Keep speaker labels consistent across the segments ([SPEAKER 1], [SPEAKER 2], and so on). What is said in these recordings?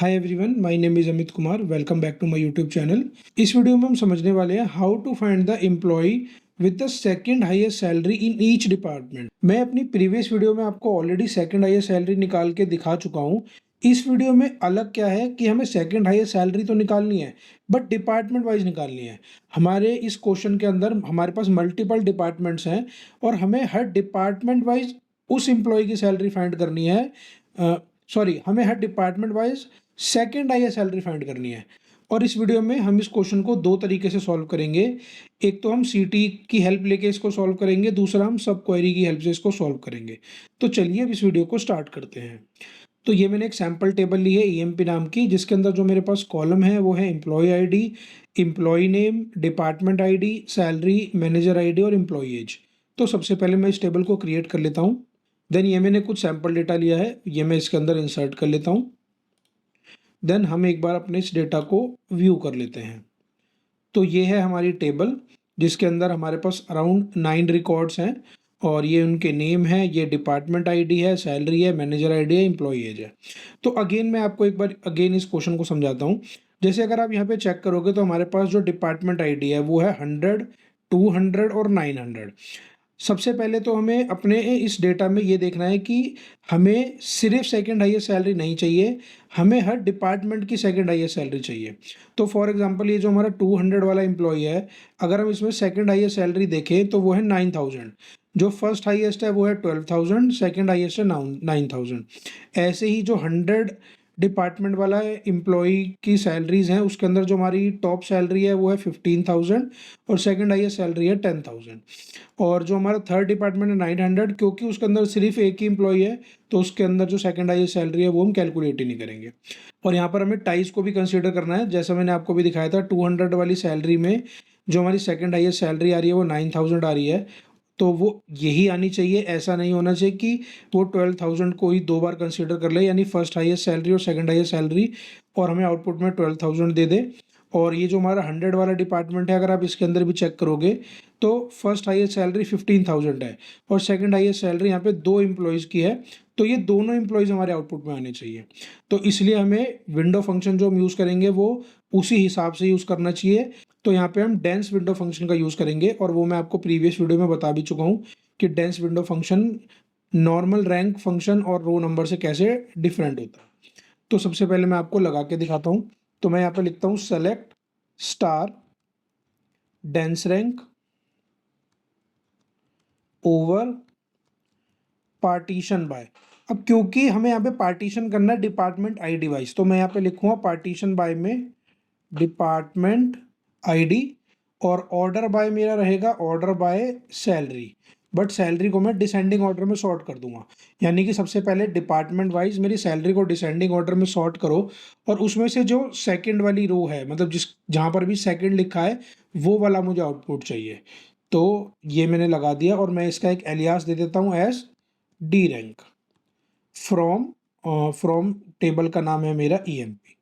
[SPEAKER 1] Hi everyone, my name is Amit Kumar. Welcome back to my YouTube channel. इस video में हम समझने वाले हैं how to find the employee with the second highest salary in each department. मैं अपनी previous video में आपको ऑलरेडी सेकंड हाईएस्ट सैलरी निकाल के दिखा चुका हूं। इस वीडियो में अलग क्या है कि हमें सेकंड हाईएस्ट सैलरी तो निकालनी है, बट डिपार्टमेंट वाइज निकालनी है। हमारे इस क्वेश्चन के अंदर हमारे पास मल्टीपल डिपार्टमेंट्स हैं और हमें हर डिपार्टमेंट वाइज उस एम्प्लॉय की सैलरी फाइंड करनी है। हमें हर department wise second highest salary find करनी है। और इस वीडियो में हम इस क्वेश्चन को दो तरीके से सॉल्व करेंगे। एक तो हम सीटी की हेल्प लेके इसको सॉल्व करेंगे, दूसरा हम सब क्वेरी की हेल्प से इसको सॉल्व करेंगे। तो चलिए अब इस वीडियो को स्टार्ट करते हैं। तो ये मैंने एक सैम्पल टेबल ली है ईएमपी नाम की, जिसके अंदर जो मेरे पास कॉलम है वो है employee ID, employee name, department ID, salary, manager ID और एम्प्लॉय एज। तो सबसे पहले मैं इस टेबल को क्रिएट कर लेता हूँ। देन ये मैंने कुछ सैम्पल डेटा लिया है, ये मैं इसके अंदर इंसर्ट कर लेता हूँ। देन हम एक बार अपने इस डेटा को व्यू कर लेते हैं। तो ये है हमारी टेबल, जिसके अंदर हमारे पास अराउंड 9 रिकॉर्ड्स हैं और ये उनके नेम है, ये डिपार्टमेंट आईडी है, सैलरी है, मैनेजर आईडी है, एम्प्लॉय एज है। तो अगेन मैं आपको एक बार अगेन इस क्वेश्चन को समझाता हूँ। जैसे अगर आप यहाँ पे चेक करोगे तो हमारे पास जो डिपार्टमेंट आईडी है वो है 100, 200 और 900। सबसे पहले तो हमें अपने इस डेटा में ये देखना है कि हमें सिर्फ सेकंड हाईएस्ट सैलरी नहीं चाहिए, हमें हर डिपार्टमेंट की सेकंड हाईएस्ट सैलरी चाहिए। तो फॉर एग्जांपल ये जो हमारा 200 वाला एम्प्लॉय है, अगर हम इसमें सेकंड हाईएस्ट सैलरी देखें तो वो है 9000। जो फर्स्ट हाईएस्ट है वो है 12000, सेकंड हाईएस्ट है 9000। ऐसे ही जो 100 डिपार्टमेंट वाला एम्प्लॉय की सैलरीज हैं, उसके अंदर जो हमारी टॉप सैलरी है वो है 15000 और सेकंड हाईएस्ट सैलरी है 10000। और जो हमारा थर्ड डिपार्टमेंट है 900, क्योंकि उसके अंदर सिर्फ एक ही एम्प्लॉय है तो उसके अंदर जो सेकंड हाईएस्ट सैलरी है वो हम कैलकुलेट ही नहीं करेंगे। और यहाँ पर हमें टाइज को भी कंसीडर करना है। जैसा मैंने आपको भी दिखाया था, 200 वाली सैलरी में जो हमारी सेकंड हाईएस्ट सैलरी आ रही है वो 9000 आ रही है, तो वो यही आनी चाहिए। ऐसा नहीं होना चाहिए कि वो 12000 को ही दो बार कंसीडर कर ले, यानी फर्स्ट हाईएस्ट सैलरी और सेकंड हाईएस्ट सैलरी, और हमें आउटपुट में 12000 दे दे। और ये जो हमारा 100 वाला डिपार्टमेंट है, अगर आप इसके अंदर भी चेक करोगे तो फर्स्ट हाईएस्ट सैलरी 15000 है और सेकंड हाईएस्ट सैलरी यहाँ पे दो एम्प्लॉयज़ की है, तो ये दोनों एम्प्लॉयज़ हमारे आउटपुट में आने चाहिए। तो इसलिए हमें विंडो फंक्शन जो हम यूज़ करेंगे वो उसी हिसाब से यूज़ करना चाहिए। तो यहाँ पे हम डेंस विंडो फंक्शन का यूज़ करेंगे, और वो मैं आपको प्रीवियस वीडियो में बता भी चुका हूँ कि dense window function normal rank function और रो नंबर से कैसे डिफरेंट होता है। तो सबसे पहले मैं आपको लगा के दिखाता हूँ। तो मैं यहाँ पे लिखता हूँ select star dense rank over partition by. अब क्योंकि हमें यहाँ पे पार्टीशन करना है डिपार्टमेंट आईडी वाइज, तो मैं यहाँ पे लिखूंगा पार्टीशन बाय में डिपार्टमेंट आईडी, और ऑर्डर बाय मेरा रहेगा order by salary, but salary को मैं डिसेंडिंग ऑर्डर में सॉर्ट कर दूंगा। यानी कि सबसे पहले डिपार्टमेंट वाइज मेरी सैलरी को डिसेंडिंग ऑर्डर में सॉर्ट करो, और उसमें से जो सेकंड वाली रो है, मतलब जिस जहाँ पर भी सेकंड लिखा है वो वाला मुझे आउटपुट चाहिए। तो ये मैंने लगा दिया, और मैं इसका एक एलियास दे देता हूँ as D rank from table का नाम है मेरा ईएमपी।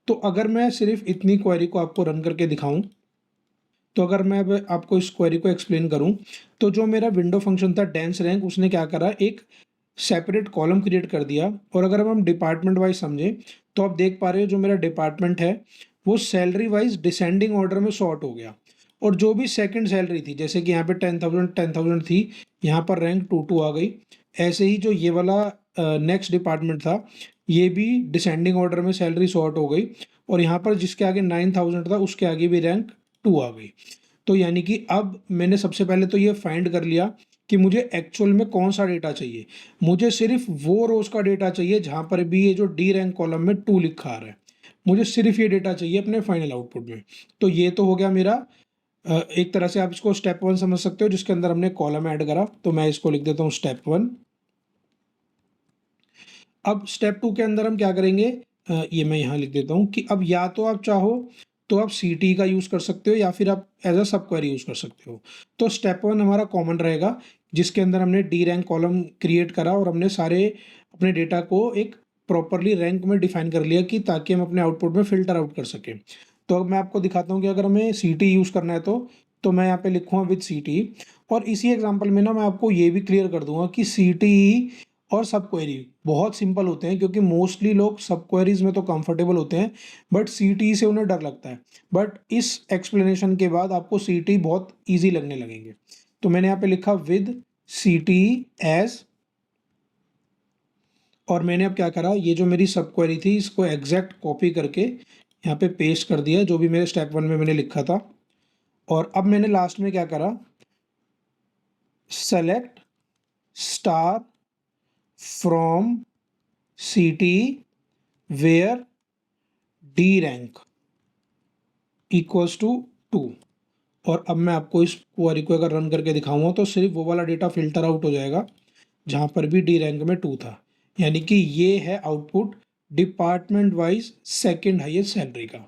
[SPEAKER 1] तो अगर मैं सिर्फ इतनी क्वेरी को आपको रन करके दिखाऊं, तो अगर मैं अब आपको इस क्वेरी को एक्सप्लेन करूं, तो जो मेरा विंडो फंक्शन था डेंस रैंक, उसने क्या करा, एक सेपरेट कॉलम क्रिएट कर दिया। और अगर हम डिपार्टमेंट वाइज समझें तो आप देख पा रहे हो जो मेरा डिपार्टमेंट है वो सैलरी वाइज डिसेंडिंग ऑर्डर में सॉर्ट हो गया, और जो भी सेकंड सैलरी थी, जैसे कि यहाँ पे 10,000 थी, यहाँ पर रैंक 2 आ गई। ऐसे ही जो ये वाला नेक्स्ट डिपार्टमेंट था, ये भी डिसेंडिंग ऑर्डर में सैलरी सॉर्ट हो गई, और यहाँ पर जिसके आगे 9000 था उसके आगे भी रैंक 2 आ गई। तो यानी कि अब मैंने सबसे पहले तो ये फाइंड कर लिया कि मुझे एक्चुअल में कौन सा डेटा चाहिए। मुझे सिर्फ वो रोज का डेटा चाहिए जहाँ पर भी ये जो डी रैंक कॉलम में 2 लिखा आ रहा है, मुझे सिर्फ ये डेटा चाहिए अपने फाइनल आउटपुट में। तो ये तो हो गया मेरा एक तरह से आप इसको स्टेप 1 समझ सकते हो, जिसके अंदर हमने कॉलम ऐड करा। तो मैं इसको लिख देता हूँ स्टेप 1। अब स्टेप 2 के अंदर हम क्या करेंगे, ये मैं यहाँ लिख देता हूँ कि अब या तो आप चाहो तो आप सी का यूज़ कर सकते हो, या फिर आप एज अ सब क्वेरी यूज़ कर सकते हो। तो स्टेप 1 हमारा कॉमन रहेगा, जिसके अंदर हमने डी रैंक कॉलम क्रिएट करा और हमने सारे अपने डेटा को एक प्रॉपरली रैंक में डिफाइन कर लिया, कि ताकि हम अपने आउटपुट में फ़िल्टर आउट कर सकें। तो अब मैं आपको दिखाता हूँ कि अगर हमें सी यूज़ करना है तो मैं यहाँ पे लिखूँगा विद सी। और इसी एग्जांपल में ना मैं आपको ये भी क्लियर कर दूंगा कि सी और सब क्वेरी बहुत सिंपल होते हैं, क्योंकि मोस्टली लोग सब क्वेरीज में तो कंफर्टेबल होते हैं बट सीटी से उन्हें डर लगता है। बट इस एक्सप्लेनेशन के बाद आपको सीटी बहुत इजी लगने लगेंगे। तो मैंने यहाँ पे लिखा विद सीटी एज, और मैंने अब क्या करा, ये जो मेरी सब क्वेरी थी इसको एग्जैक्ट कॉपी करके यहाँ पे पेस्ट कर दिया, जो भी मेरे स्टेप 1 में मैंने लिखा था। और अब मैंने लास्ट में क्या करा, select star from CT where D rank equals to 2। और अब मैं आपको इस क्वेरी को अगर रन करके दिखाऊंगा तो सिर्फ वो वाला डेटा फिल्टर आउट हो जाएगा जहाँ पर भी डी रैंक में 2 था, यानी कि ये है output department wise second highest salary का।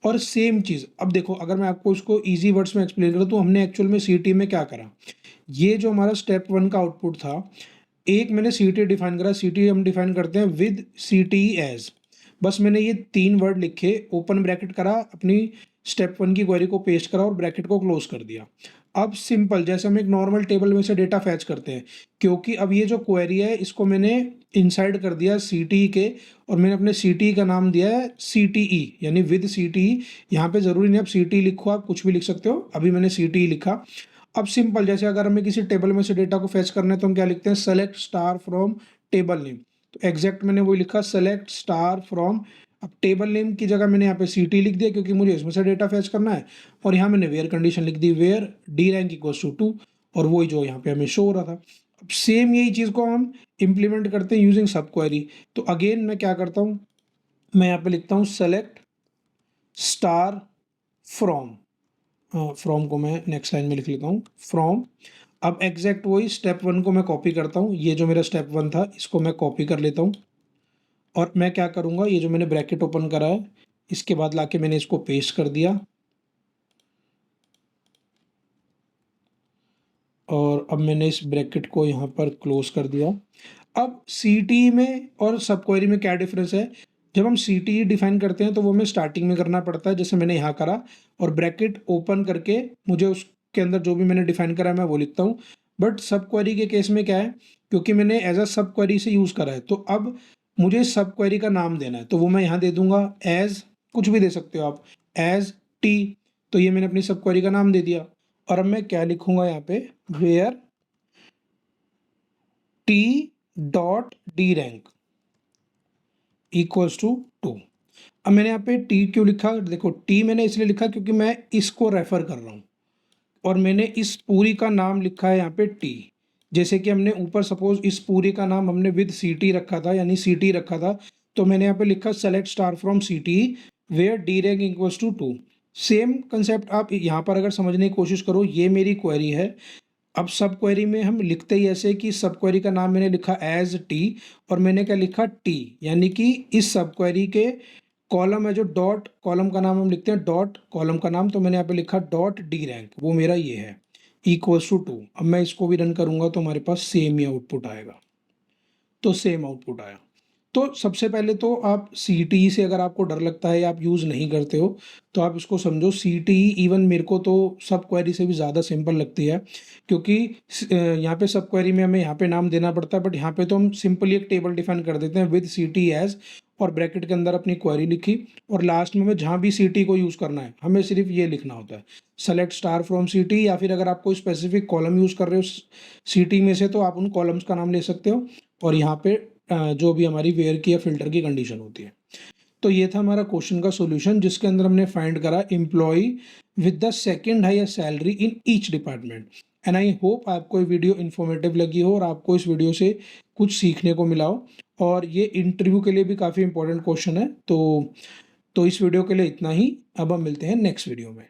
[SPEAKER 1] और सेम चीज़ अब देखो, अगर मैं आपको इसको इजी वर्ड्स में एक्सप्लेन करूँ तो हमने एक्चुअल में सीटी में क्या करा, ये जो हमारा स्टेप 1 का आउटपुट था, एक मैंने सीटी डिफाइन करा, सीटी हम डिफाइन करते हैं विद सीटी एज, बस मैंने ये 3 वर्ड लिखे, ओपन ब्रैकेट करा, अपनी स्टेप 1 की क्वेरी को पेस्ट करा और ब्रैकेट को क्लोज कर दिया। अब सिंपल जैसे हम एक नॉर्मल टेबल में से डेटा फैच करते हैं, क्योंकि अब ये जो क्वेरी है इसको मैंने इनसाइड कर दिया सीटी के, और मैंने अपने सीटी का नाम दिया है सीटीई, यानी विद सीटीई। यहाँ पे ज़रूरी नहीं आप सीटी लिखो, आप कुछ भी लिख सकते हो, अभी मैंने सीटीई लिखा। अब सिंपल जैसे अगर हमें किसी टेबल में से डेटा को फैच करना है तो हम क्या लिखते हैं, select star from table name. तो एग्जैक्ट मैंने वही लिखा, सेलेक्ट स्टार फ्रॉम, अब टेबल नेम की जगह मैंने यहाँ पे सीटी लिख दिया क्योंकि मुझे इसमें से डेटा फैच करना है, और यहाँ मैंने वेयर कंडीशन लिख दी, where D rank equals to 2, और वही जो यहाँ पे हमें शो हो रहा था। अब सेम यही चीज़ को हम इम्प्लीमेंट करते हैं यूजिंग सब क्वेरी। तो अगेन मैं क्या करता हूँ, मैं यहाँ पे लिखता हूँ सेलेक्ट स्टार फ्रॉम, फ्रॉम को मैं नेक्स्ट लाइन में लिख लेता हूँ फ्रॉम। अब एग्जैक्ट वही स्टेप 1 को मैं कॉपी करता हूँ, ये जो मेरा स्टेप 1 था इसको मैं कॉपी कर लेता हूँ, और मैं क्या करूँगा, ये जो मैंने ब्रैकेट ओपन करा है इसके बाद लाके मैंने इसको पेस्ट कर दिया, और अब मैंने इस ब्रैकेट को यहाँ पर क्लोज कर दिया। अब सीटी में और सब क्वेरी में क्या डिफरेंस है, जब हम सीटी डिफाइन करते हैं तो वो हमें स्टार्टिंग में करना पड़ता है, जैसे मैंने यहाँ करा, और ब्रैकेट ओपन करके मुझे उसके अंदर जो भी मैंने डिफाइन करा है मैं वो लिखता हूँ। बट सब क्वेरी के केस में क्या है, क्योंकि मैंने एज अ सब क्वेरी से यूज़ करा है, तो अब मुझे सब क्वेरी का नाम देना है, तो वो मैं यहाँ दे दूंगा एज, कुछ भी दे सकते हो आप, एज टी। तो ये मैंने अपनी सब क्वेरी का नाम दे दिया, और अब मैं क्या लिखूंगा यहाँ पे, where T dot D rank equals to 2। अब मैंने यहाँ पे टी क्यों लिखा, देखो टी मैंने इसलिए लिखा क्योंकि मैं इसको रेफर कर रहा हूँ, और मैंने इस पूरी का नाम लिखा है यहाँ पे टी। जैसे कि हमने ऊपर सपोज इस पूरी का नाम हमने विद सीटी रखा था, यानी सीटी रखा था, तो मैंने यहाँ पे लिखा select star from CT where D rank equals to 2। Same concept आप यहाँ पर अगर समझने की कोशिश करो, ये मेरी क्वेरी है। अब सब क्वेरी में हम लिखते ही ऐसे कि सब क्वेरी का नाम मैंने लिखा एज टी, और मैंने क्या लिखा टी, यानी कि इस सब क्वेरी के कॉलम है जो डॉट, कॉलम का नाम हम लिखते हैं डॉट कॉलम का नाम, तो मैंने यहाँ पे लिखा डॉट डी रैंक, वो मेरा ये है इक्वल्स टू 2। अब मैं इसको भी रन करूंगा तो हमारे पास सेम ही आउटपुट आएगा, तो सेम आउटपुट आया। तो सबसे पहले तो आप सी से अगर आपको डर लगता है या आप यूज़ नहीं करते हो तो आप इसको समझो, सी इवन मेरे को तो सब क्वेरी से भी ज़्यादा सिंपल लगती है, क्योंकि यहाँ पे सब क्वेरी में हमें यहाँ पे नाम देना पड़ता है, बट यहाँ पे तो हम सिंपली एक टेबल डिफाइन कर देते हैं विद सी टी एज, और ब्रैकेट के अंदर अपनी क्वेरी लिखी, और लास्ट में हमें जहाँ भी सी टी को यूज़ करना है हमें सिर्फ ये लिखना होता है, select star from C T, या फिर अगर आप कोई स्पेसिफिक कॉलम यूज़ कर रहे हो सी टी में से तो आप उन कॉलम्स का नाम ले सकते हो, और यहाँ पे जो भी हमारी वेयर की या फिल्टर की कंडीशन होती है। तो ये था हमारा क्वेश्चन का सॉल्यूशन, जिसके अंदर हमने फाइंड करा employee with the second highest salary in each department. And I hope आपको ये वीडियो इन्फॉर्मेटिव लगी हो और आपको इस वीडियो से कुछ सीखने को मिला हो, और ये इंटरव्यू के लिए भी काफ़ी इंपॉर्टेंट क्वेश्चन है। तो इस वीडियो के लिए इतना ही, अब हम मिलते हैं नेक्स्ट वीडियो में।